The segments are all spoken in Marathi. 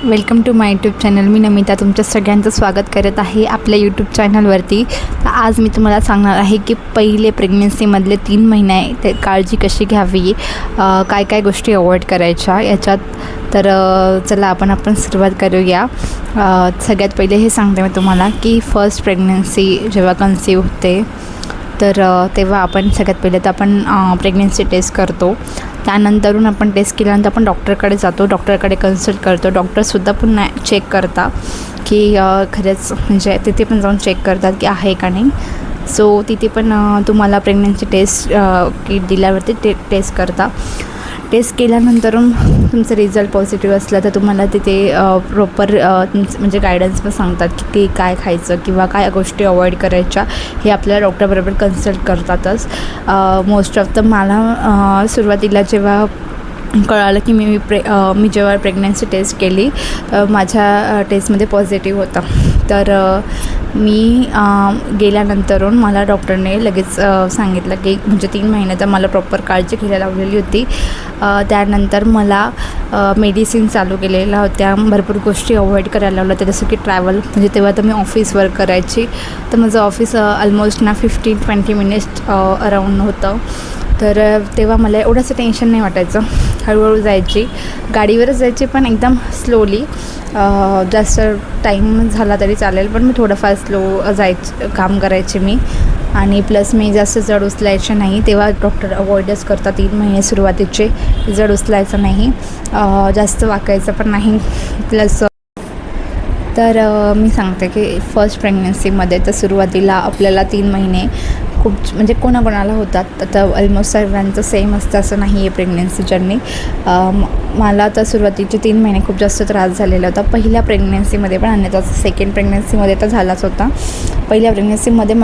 Welcome to my YouTube channel. मी नमिता तुमच्या सगळ्यांचं स्वागत करत आहे आपल्या यूट्यूब चॅनलवरती. तर आज मी तुम्हाला सांगणार आहे की पहिले प्रेग्नन्सीमधले 3 महिने ते काळजी कशी घ्यावी, काय काय गोष्टी अवॉइड करायच्या याच्यात. तर चला आपण सुरुवात करूया. सगळ्यात पहिले हे सांगते मी तुम्हाला की फर्स्ट प्रेग्नन्सी जेव्हा कन्सीव्ह होते तर तेव्हा आपण सगळ्यात पहिले तर आपण प्रेग्नन्सी टेस्ट करतो. त्यानंतरून आपण टेस्ट केल्यानंतर आपण डॉक्टरकडे जातो, डॉक्टरकडे कन्सल्ट करतो. डॉक्टरसुद्धा पुन्हा चेक करता की खरंच म्हणजे तिथे पण जाऊन चेक करतात की आहे का नाही. सो तिथे पण तुम्हाला प्रेग्नन्सी टेस्ट किट दिल्यावरती टेस्ट करता. टेस्ट केल्यानंतरून तुमचं रिझल्ट पॉझिटिव्ह असला तर तुम्हाला तिथे प्रॉपर म्हणजे गायडन्स पण सांगतात की काय खायचं किंवा काय गोष्टी अवॉइड करायच्या हे आपल्याला डॉक्टरबरोबर कन्सल्ट करतातच. मोस्ट ऑफ मला सुरुवातीला जेव्हा कळालं की मी जेव्हा प्रेग्नन्सी टेस्ट केली माझ्या टेस्टमध्ये पॉझिटिव्ह होता. तर मी गेल्यानंतरून मला डॉक्टरने लगेच सांगितलं की म्हणजे 3 महिने तर मला प्रॉपर काळजी घ्यायला लावलेली होती. त्यानंतर मला मेडिसिन चालू केलेल्या होत्या, भरपूर गोष्टी अवॉइड करायला लावल्या होत्या, जसं की ट्रॅव्हल. म्हणजे तेव्हा तर मी ऑफिस वर्क करायची, तर माझं ऑफिस ऑलमोस्ट 15-20 मिनिट्स अराऊंड होतं. तर तेव्हा मला एवढंसं टेन्शन नाही वाटायचं. हळूहळू जायची, गाडीवरच जायची पण एकदम स्लोली. जास्त टाईम झाला तरी चालेल पण मी थोडंफार स्लो काम करायचे मी. आणि प्लस मी जास्त जड उचलायचे नाही. तेव्हा डॉक्टर अवॉइडच करतात 3 महिने सुरुवातीचे, जड उचलायचं नाही, जास्त वाकायचं पण नाही. प्लस तर मी सांगते की फर्स्ट प्रेग्नन्सीमध्ये तर सुरुवातीला आपल्याला 3 महिने खूप म्हणजे कोणाकोणाला होतात. आता ऑलमोस्ट सर्वांचं सेम असतं असं नाही आहे प्रेग्नन्सी जर्नी. मला तर सुरुवातीचे 3 महिने खूप जास्त त्रास झालेला होता पहिल्या प्रेग्नन्सीमध्ये पण, आणि त्याचा सेकंड प्रेग्नन्सीमध्ये तर झालाच होता. पहिल्या प्रेग्नन्सीमध्ये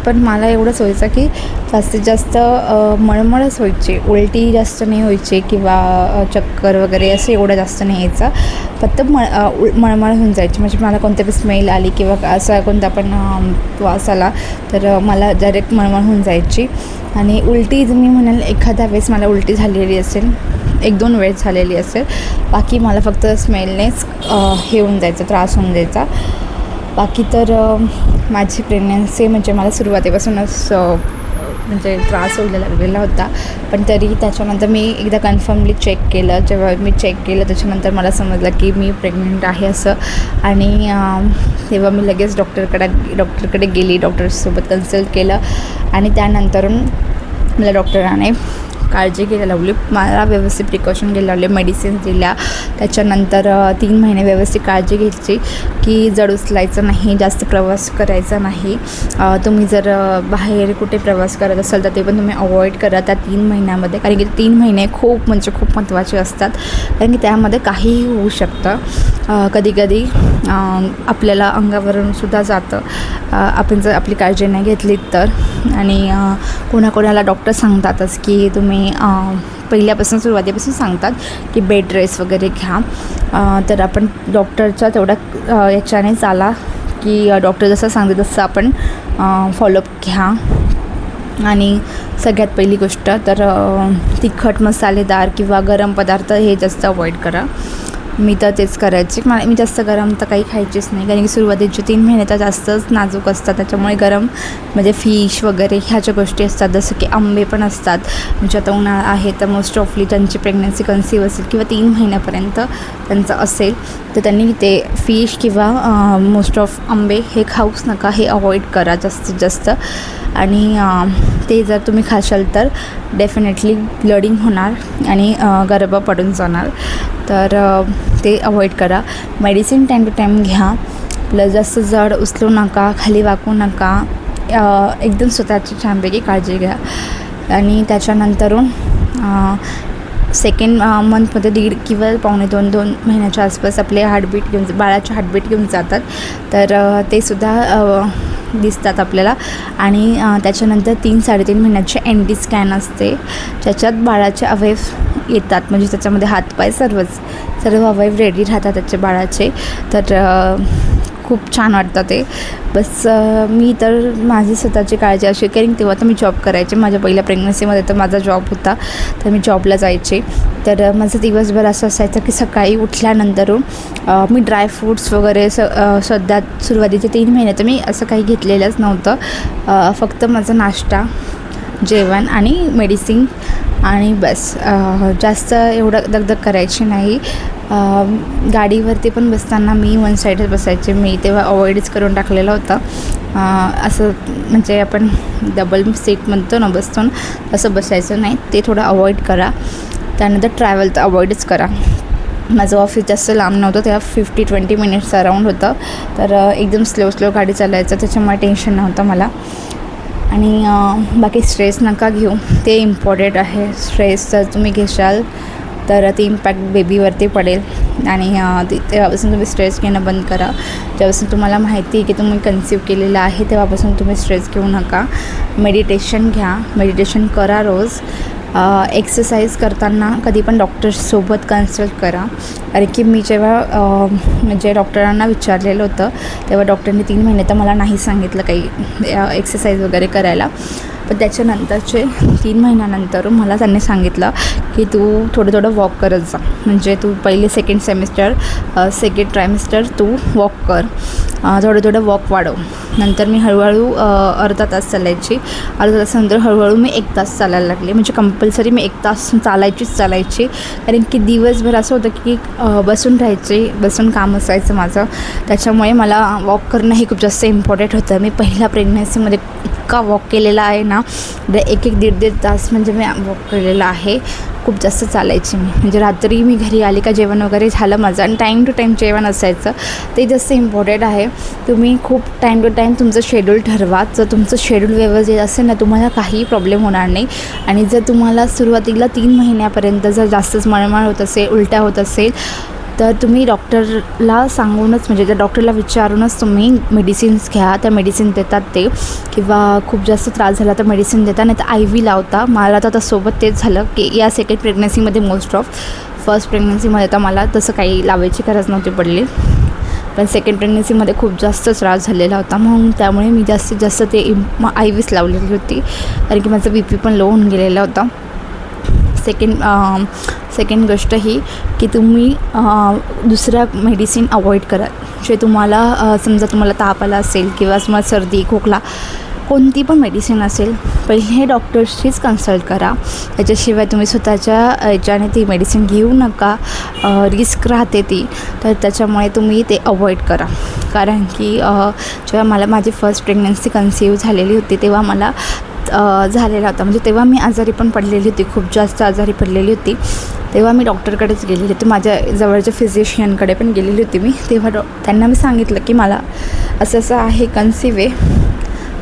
पण मला एवढंच व्हायचं की जास्तीत जास्त मळमळच व्हायची, उलटी जास्त नाही व्हायची किंवा चक्कर वगैरे असं एवढं जास्त नाही यायचं. फक्त मळमळ होऊन जायची. म्हणजे मला कोणत्या पण स्मेल आली किंवा असा कोणता पण वास आला तर मला डायरेक्ट मळमळ होऊन जायची. आणि उलटी मी म्हणेल एखाद्या वेळेस मला उलटी झालेली असेल, 1-2 वेळेस झालेली असेल. बाकी मला फक्त स्मेलनेच हे होऊन जायचं, त्रास होऊन जायचा. बाकी तर माझी प्रेग्नन्सी म्हणजे मला सुरुवातीपासूनच म्हणजे त्रास व्हायला लागलेला होता. पण तरी त्याच्यानंतर मी एकदा कन्फर्मली चेक केलं. जेव्हा मी चेक केलं त्याच्यानंतर मला समजलं की मी प्रेग्नंट आहे असं. आणि तेव्हा मी लगेच डॉक्टरकडे गेली, डॉक्टरसोबत कन्सल्ट केलं. आणि त्यानंतरून मला डॉक्टराने काळजी घ्यायला लावली, मला व्यवस्थित प्रिकॉशन घ्यायला लावले, मेडिसिन्स दिल्या. त्याच्यानंतर 3 महिने व्यवस्थित काळजी घ्यायची की जड उचलायचं नाही, जास्त प्रवास करायचा नाही. तुम्ही जर बाहेर कुठे प्रवास करत असाल तर ते पण तुम्ही अवॉइड करा त्या 3 महिन्यामध्ये. कारण की 3 महिने खूप महत्त्वाचे असतात, कारण की त्यामध्ये काहीही होऊ शकतं. कधी आपल्याला अंगावरून सुद्धा जातं आपण जर आपली काळजी नाही घेतली तर. आणि कोणाकोणाला डॉक्टर सांगतातच की तुम्ही पहिल्यापासून सुरुवातीपासून सांगतात की बेड रेस्ट वगैरे घ्या. तर आपण डॉक्टरच्या तेवढा याच्याने चाला की डॉक्टर जसं सांगते तसं आपण फॉलोअप घ्या. आणि सगळ्यात पहिली गोष्ट तर तिखट मसालेदार किंवा गरम पदार्थ हे जास्त अवॉइड करा. मी तर तेच करायचे. मी जास्त गरम तर काही खायचीच नाही, कारण की सुरुवातीचे 3 महिने तर जास्तच नाजूक असतात. त्याच्यामुळे गरम म्हणजे फिश वगैरे ह्याच्या गोष्टी असतात, जसं की आंबे पण असतात. म्हणजे आता उन्हाळा आहे तर मोस्ट ऑफली त्यांची प्रेग्नन्सी कन्सीव्ह असेल किंवा 3 महिन्यापर्यंत त्यांचं असेल तर त्यांनी ते फिश किंवा मोस्ट ऑफ आंबे हे खाऊच नका, हे अवॉइड करा जास्तीत जास्त. आणि ते जर तुम्ही खाशाल तर डेफिनेटली ब्लडिंग होणार आणि गर्भ पडून जाणार. तर ते अवॉइड करा. मेडिसिन टाईम टू टाईम घ्या. प्लस जास्त जड उचलू नका, खाली वाकू नका. एकदम स्वतःची छानपैकी काळजी घ्या. आणि त्याच्यानंतरून सेकंड मंथमध्ये 1.5 किंवा 2.5 महिन्याच्या आसपास आपले बाळाचे हार्टबीट घेऊन जातात. तर ते सुद्धा दिसतात आपल्याला. आणि त्याच्यानंतर 3-3.5 महिन्याचे ND स्कॅन असते, ज्याच्यात बाळाचे अवयव येतात. म्हणजे त्याच्यामध्ये हातपाय सर्व अवयव रेडी राहतात त्याचे बाळाचे. तर खूप छान वाटतं ते. बस मी तर माझी स्वतःची काळजी अशी कारण तेव्हा तर मी जॉब करायचे. माझ्या पहिल्या प्रेग्नन्सीमध्ये तर माझा जॉब होता, तर मी जॉबला जायचे. तर माझं दिवसभर असं असायचं की सकाळी उठल्यानंतर मी ड्रायफ्रूट्स वगैरे सध्या सुरुवातीचे 3 महिने तर मी असं काही घेतलेलंच नव्हतं. फक्त माझा नाश्ता, जेवण आणि मेडिसिन आणि बस. जास्त एवढं दगदग करायची नाही. गाडीवरती पण बसताना मी वन साईडच बसायचे. मी तेव्हा अवॉइडच करून टाकलेलं होतं. असं म्हणजे आपण डबल सीट म्हणतो ना, बसतो ना, असं बसायचं नाही. ते थोडं अवॉइड करा. त्यानंतर ट्रॅव्हल तर अवॉइडच करा. माझं ऑफिस जास्त लांब नव्हतं, तेव्हा 50-20 मिनिट्स अराऊंड होतं. तर एकदम स्लो गाडी चालायचं, त्याच्यामुळे टेन्शन नव्हतं मला. आणि बाकी स्ट्रेस नका घेऊ, ते इम्पॉर्टंट आहे. स्ट्रेस जर तुम्ही घेशाल तर ते इम्पॅक्ट बेबीवरती पडेल आणि तेव्हापासून तुम्ही स्ट्रेस घेणं बंद करा. जेव्हापासून तुम्हाला माहिती आहे की तुम्ही कन्सीव्ह केलेलं आहे तेव्हापासून तुम्ही स्ट्रेस घेऊ नका. मेडिटेशन घ्या, मेडिटेशन करा रोज. एक्सरसाइज करताना कधी पण डॉक्टरसोबत कन्सल्ट करा. कारण की मी जेव्हा म्हणजे डॉक्टरांना विचारलेलं होतं तेव्हा डॉक्टरने 3 महिने तर मला नाही सांगितलं काही एक्सरसाइज वगैरे करायला. पण त्याच्यानंतरचे 3 महिन्यानंतर मला त्यांनी सांगितलं की तू थोडं वॉक करत जा. म्हणजे तू पहिले सेकंड ट्रायमिस्टर तू वॉक कर, थोडं वॉक वाढव. नंतर मी हळूहळू अर्धा तास चालायची. अर्धा तासानंतर हळूहळू मी 1 तास चालायला लागले. म्हणजे कंपल्सरी मी 1 तास चालायची. कारण की दिवसभर असं होतं की बसून काम असायचं माझं. त्याच्यामुळे मला वॉक करणं हे खूप जास्त इम्पॉर्टंट होतं. मी पहिल्या प्रेग्नन्सीमध्ये इतका वॉक केलेला आहे ना, 1-1.5 तास म्हणजे मी वॉक केलेला आहे. खूप जास्त चालायची मी. म्हणजे रात्री मी घरी आले का जेवण वगैरे झालं माझं आणि टाईम टू टाईम जेवण असायचं. ते जास्त इम्पॉर्टंट आहे. तुम्ही खूप टाईम टू टाईम तुमचं शेड्यूल ठरवा. जर तुमचं शेड्यूल व्यवस्थित असेल ना, तुम्हाला काहीही प्रॉब्लेम होणार नाही. आणि जर तुम्हाला सुरुवातीला 3 महिन्यापर्यंत जर जास्तच मळमळ होत असेल, उलट्या होत असेल, तर तुम्ही डॉक्टरला सांगूनच म्हणजे त्या डॉक्टरला विचारूनच तुम्ही मेडिसिन्स घ्या. त्या मेडिसिन देतात ते, किंवा खूप जास्त त्रास झाला तर मेडिसिन देतात, नाही तर IV लावता. मला तर सोबत तेच झालं की या सेकंड प्रेग्नन्सीमध्ये मोस्ट ऑफ. फर्स्ट प्रेग्नन्सीमध्ये तर मला तसं काही लावायची गरज नव्हती पडली. पण सेकंड प्रेग्नन्सीमध्ये खूप जास्त त्रास झालेला होता. मग त्यामुळे मी जास्तीत जास्त ते IVच लावलेली होती. कारण की माझं BP पण लो होऊन गेलेला होता. सेकंड गोष्ट ही की तुम्ही दुसऱ्या मेडिसिन अवॉइड करा. जे तुम्हाला समजा तुम्हाला ताप आला असेल किंवा तुम्हाला सर्दी, खोकला, कोणती पण मेडिसिन असेल, पहिले डॉक्टर्सशीच कन्सल्ट करा. त्याच्याशिवाय तुम्ही स्वतःच्या याच्याने ती मेडिसिन घेऊ नका. रिस्क राहते तर त्याच्यामुळे तुम्ही ते अवॉइड करा. कारण की जेव्हा मला माझी फर्स्ट प्रेग्नन्सी कन्सीव्ह झालेली होती तेव्हा मला झालेला होता. म्हणजे तेव्हा मी आजारी पण पडलेली होती, खूप जास्त आजारी पडलेली होती. तेव्हा मी डॉक्टरकडेच गेलेली होती. माझ्या जवळच्या फिजिशियनकडे पण गेलेली होती मी. तेव्हा त्यांना मी सांगितलं की मला असं आहे, कन्सीव्ह आहे,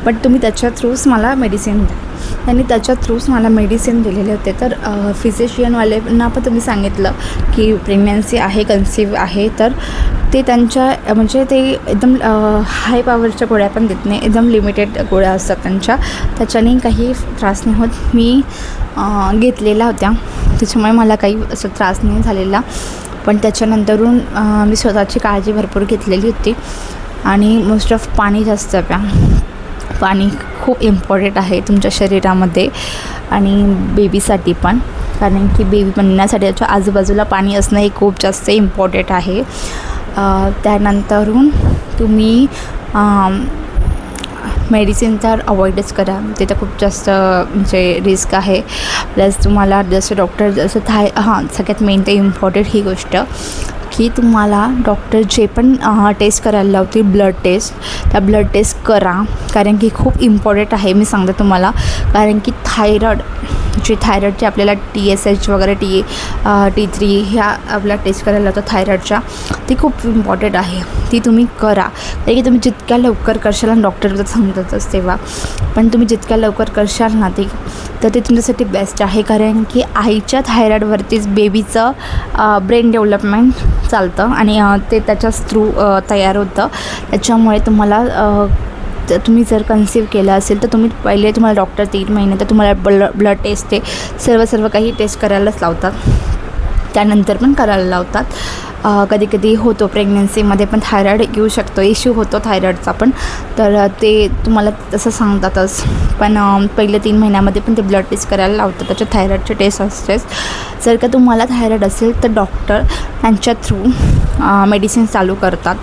बट तुम्ही त्याच्या थ्रूच मला मेडिसिन द्या. त्यांनी त्याच्या थ्रूच मला मेडिसिन दिलेले होते. तर फिजिशियनवाल्यांना पण तुम्ही सांगितलं की प्रेग्नन्सी आहे, कन्सीव्ह आहे, तर ते त्यांच्या म्हणजे ते एकदम हाय पॉवरच्या गोळ्या पण देत नाही, एकदम लिमिटेड गोळ्या असतात त्यांच्या. त्याच्याने काही त्रास नाही होत. मी घेतलेल्या होत्या, त्याच्यामुळे मला काही असं त्रास नाही झालेला. पण त्याच्यानंतरून मी स्वतःची काळजी भरपूर घेतलेली होती. आणि मोस्ट ऑफ पाणी जास्त प्या. पाणी खूप इम्पॉर्टंट आहे तुमच्या शरीरामध्ये आणि बेबीसाठी पण. कारण की बेबी बनण्यासाठी त्याच्या आजूबाजूला पाणी असणं हे खूप जास्त इम्पॉर्टंट आहे. त्यानंतरून तुम्ही मेडिसिन तर अवॉइडच करा. ते तर खूप जास्त म्हणजे रिस्क आहे. प्लस तुम्हाला जसं डॉक्टर जसं सगळ्यात मेन ते इम्पॉर्टंट ही गोष्ट की तुम्हाला डॉक्टर जे पण टेस्ट करायला लावतील, ब्लड टेस्ट, त्या ब्लड टेस्ट करा. कारण की खूप इम्पॉर्टंट आहे, मी सांगते तुम्हाला. कारण की थायरॉईडचे आपल्याला TSH वगैरे T3 ह्या आपल्या टेस्ट करायला लावतात थायरॉईडच्या, ती खूप इम्पॉर्टंट आहे. ती तुम्ही करा. कारण की तुम्ही जितक्या लवकर करशाल, आणि डॉक्टर सांगतातच तेव्हा, पण तुम्ही जितक्या लवकर करशाल ना तर ते तुमच्यासाठी बेस्ट आहे. कारण की आईच्या थायरॉईडवरतीच बेबीचं ब्रेन डेव्हलपमेंट चालतं आणि ते त्याच्याच थ्रू तयार होतं. त्याच्यामुळे तुम्ही जर कन्सीव्ह केलं असेल तर तुम्हाला डॉक्टर 3 महिने तर तुम्हाला ब्लड टेस्ट ते सर्व काही टेस्ट करायलाच लावतात. त्यानंतर पण करायला लावतात. कधी कधी होतो प्रेग्नन्सीमध्ये पण थायरॉईड येऊ शकतो, इश्यू होतो थायरॉईडचा पण. तर ते तुम्हाला तसं सांगतातच, पण पहिले 3 महिन्यामध्ये पण ते ब्लड टेस्ट करायला लावतात, त्याच्या थायरॉईडचे टेस्ट असतेच. जर का तुम्हाला थायरॉईड असेल तर डॉक्टर त्यांच्या थ्रू मेडिसिन चालू करतात.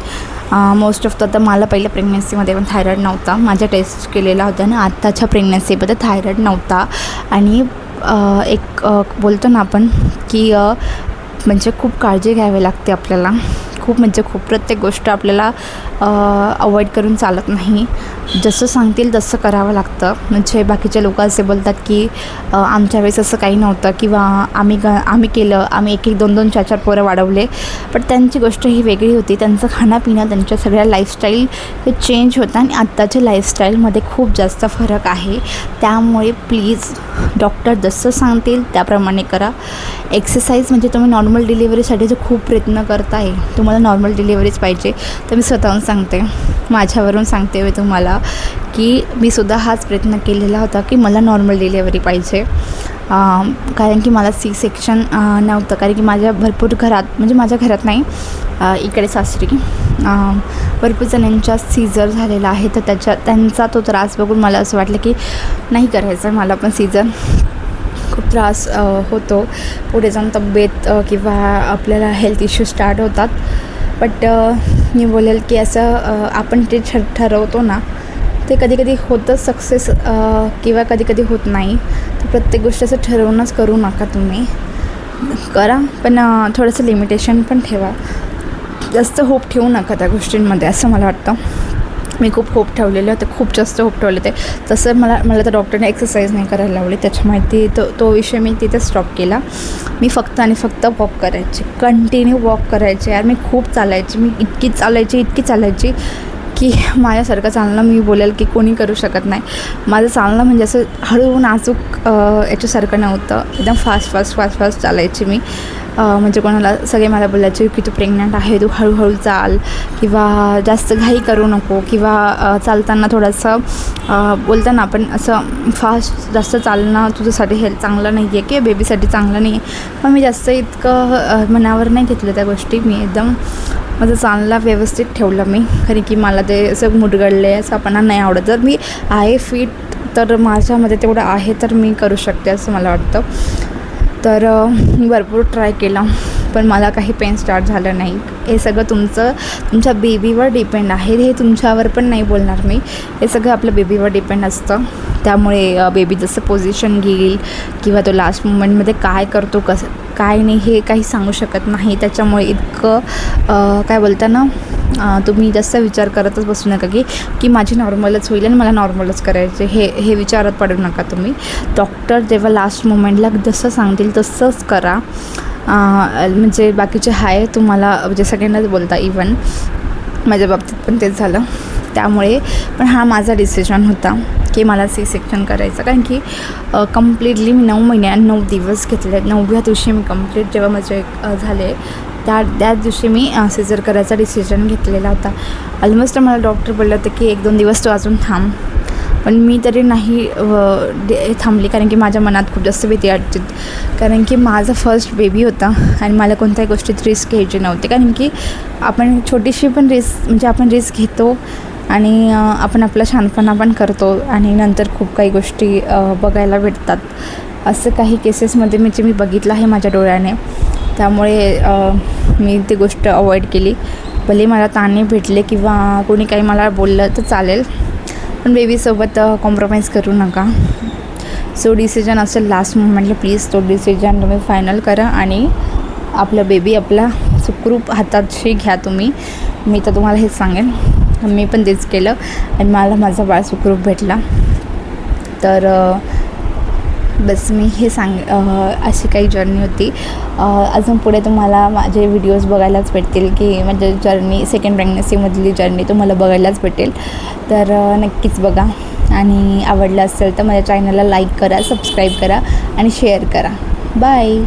मोस्ट ऑफ तर मला पहिल्या प्रेग्नन्सीमध्ये पण थायरॉईड नव्हता, माझ्या टेस्ट केलेला होता ना. आत्ताच्या प्रेग्नन्सीमध्ये थायरॉईड नव्हता. आणि एक बोलतो ना आपण की म्हणजे खूप काळजी घ्यावी लागते आपल्याला, खूप म्हणजे खूप. प्रत्येक गोष्ट आपल्याला अवॉइड करून चालत नाही, जसं सांगतील तसं करावं लागतं. म्हणजे बाकीचे लोक असे बोलतात की आमच्या वेळेस असं काही नव्हतं, किंवा आम्ही केलं, आम्ही 1-1, 2-2, 4-4 पोरं वाढवले. पण त्यांची गोष्ट ही वेगळी होती. त्यांचं खाणंपिणं, त्यांच्या सगळ्या लाईफस्टाईल हे चेंज होतं आणि आत्ताच्या लाईफस्टाईलमध्ये खूप जास्त फरक आहे. त्यामुळे प्लीज डॉक्टर जसं सांगतील त्याप्रमाणे करा. एक्सरसाइज म्हणजे तुम्ही नॉर्मल डिलिव्हरीसाठी जो खूप प्रयत्न करताय, तुम्हाला नॉर्मल डिलिव्हरीच पाहिजे, तर मी स्वतःहून सांगते, माझ्यावरून सांगते मी तुम्हाला की मी सुद्धा हाच प्रयत्न केलेला होता की मला नॉर्मल डिलिव्हरी पाहिजे. कारण की मला सी सेक्शन नव्हतं, कारण की माझ्या भरपूर घरात, म्हणजे माझ्या घरात नाही, इकडे सासरी भरपूर जणांच्या सीझर झालेला आहे. तर त्यांचा तो त्रास बघून मला असं वाटलं की नाही करायचं मला पण सीझर. खूप त्रास होतो, पुढे जाऊन तब्येत किंवा आपल्याला हेल्थ इश्यू स्टार्ट होतात. बट मी बोलेल की असं आपण ते ठरवतो ना, ते कधी कधी होतं सक्सेस, किंवा कधी कधी होत नाही. तर प्रत्येक गोष्ट असं ठरवूनच करू नका, तुम्ही करा, पण थोडंसं लिमिटेशन पण ठेवा. जास्त होप ठेवू नका त्या गोष्टींमध्ये, असं मला वाटतं. मी खूप होप ठेवलेले होते, खूप जास्त होप ठेवले होते. तसं मला तर डॉक्टरने एक्सरसाइज नाही करायला लावली, त्याच्यामुळे तो विषय मी तिथे स्टॉप केला. मी फक्त आणि फक्त वॉक करायचे, कंटिन्यू वॉक करायचे. यार मी खूप चालायची, मी इतकी चालायची की माझ्यासारखं चालणं मी बोलेल की कोणी करू शकत नाही. माझं चालणं म्हणजे असं हळू नाजूक याच्यासारखं नव्हतं, एकदम फास्ट चालायची मी. म्हणजे कोणाला सगळे मला बोलायचे की तू प्रेग्नंट आहे, तू हळूहळू चाल, किंवा जास्त घाई करू नको, किंवा चालताना थोडंसं बोलताना आपण असं फास्ट जास्त चालणं तुझ्यासाठी हेल्थ चांगलं नाही आहे, किंवा बेबीसाठी चांगलं नाही आहे. पण मी जास्त इतकं मनावर नाही घेतलं त्या गोष्टी. मी एकदम माझं चालणं व्यवस्थित ठेवलं मी, कारण की मला ते असं मुरगळले असं आपणा नाही आवडत. जर मी आहे फिट, तर माझ्यामध्ये तेवढं आहे तर मी करू शकते असं मला वाटतं. तर मी भरपूर ट्राय केला, पण मला काही पेन स्टार्ट झालं नाही. हे सगळं तुमच्या बेबीवर डिपेंड आहे, हे तुमच्यावर पण नाही बोलणार मी. हे सगळं आपल्या बेबीवर डिपेंड असतं. त्यामुळे बेबी जसं पोझिशन घेईल, किंवा तो लास्ट मोमेंटमध्ये काय करतो, कसं काय नाही, हे काही सांगू शकत नाही. त्याच्यामुळे इतकं काय बोलता ना, तुम्ही जास्त विचार करतच बसू नका की माझी नॉर्मलच होईल आणि मला नॉर्मलच करायचे, हे विचारात पडू नका तुम्ही. डॉक्टर जेव्हा लास्ट मोमेंटला जसं सांगतील तसंच करा. म्हणजे बाकीचे आहे तुम्हाला, म्हणजे सगळ्यांनाच बोलता, इवन माझ्या बाबतीत पण तेच झालं. त्यामुळे पण हा माझा डिसिजन होता की मला सी सेक्शन करायचं, कारण की कम्प्लिटली मी 9 महिने आणि 9 दिवस घेतले. 9व्या दिवशी मी कम्प्लीट जेव्हा माझे झाले, त्याच दिवशी मी सीझर करायचा डिसिजन घेतलेला होता. ऑलमोस्ट मला डॉक्टर बोललं होतं की 1-2 दिवस तू अजून थांब, पण मी तरी नाही थांबली, कारण की माझ्या मनात खूप जास्त भीती वाटते. कारण की माझा फर्स्ट बेबी होता आणि मला कोणत्याही गोष्टीत रिस्क घ्यायची नव्हती. कारण की आपण छोटीशी पण म्हणजे आपण रिस्क घेतो आणि आपण आपला शहाणपणा पण करतो, आणि नंतर खूप काही गोष्टी बघायला भेटतात. असं काही केसेसमध्ये मी बघितलं आहे माझ्या डोळ्याने. त्यामुळे मी ती गोष्ट अवॉइड केली. भले मला ताणे भेटले किंवा कोणी काही मला बोललं तर चालेल, पण बेबीसोबत कॉम्प्रोमाइज करू नका. सो डिसिजन असेल लास्ट मोमेंटला, प्लीज तो डिसिजन तुम्ही फायनल करा आणि आपला बेबी आपला सुखरूप हाताशी घ्या तुम्ही. मी तर तुम्हाला हेच सांगेन, मी पण तेच केलं आणि मला माझा बाळ सुखरूप भेटला. तर बस मी हे अशी काही जर्नी होती. अजून पुढे तुम्हाला माझे व्हिडिओज बघायलाच भेटतील, की म्हणजे जर्नी, सेकंड प्रेग्नन्सीमधली जर्नी तुम्हाला बघायलाच भेटेल. तर नक्कीच बघा, आणि आवडलं असेल तर माझ्या चॅनलला लाईक करा, सबस्क्राईब करा आणि शेअर करा. बाय.